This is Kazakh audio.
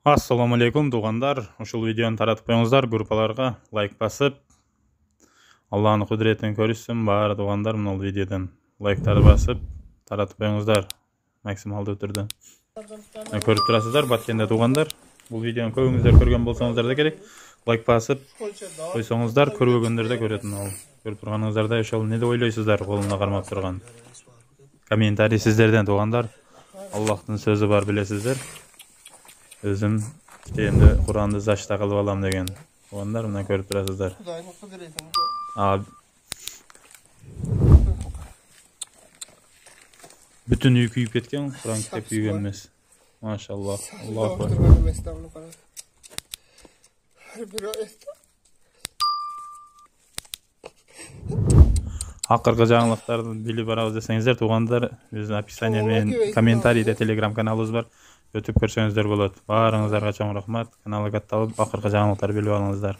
Ассаламу алейкум туғандар. Ушул видеоны таратып коюңуздар, группаларга лайк басып, Аллахтын кудуретін көрүшсүн баары туғандар. Мына видеодон лайктарды басып, таратып коюңуздар максималдуу түрдө. Көрүп турасыздар, Баткенде туғандар. Бул видеоны көбүңүздөр көргөн болсоңуздар да керек. Лайк басып койсоңуздар, көрбөгөндөр да көрөтүн. Ал көрүп турганыңыздарда ошол не деп ойлойсуздар, колумда кармап турган. Комментарий сиздерден туғандар. Аллахтын сөзү бар, билесиздер. Өзім енді Құранды зашта қылып алам деген. Ондар мына көріп тұрасыздар. Бүтін үй күйіп кеткен, Құран кітап күйген емес. Машаллах. Аллаху акбар. Ақырғы жаңалықтарды біліп барабыз десеңіздер, туғандар, біздің описание мен комментарийде телеграм каналыбыз бар. Өтіп көрсеңіздер болады. Барыңыздарга чоң рахмат. Каналга катталып, акыркы жаңылыктар билип алыңыздар.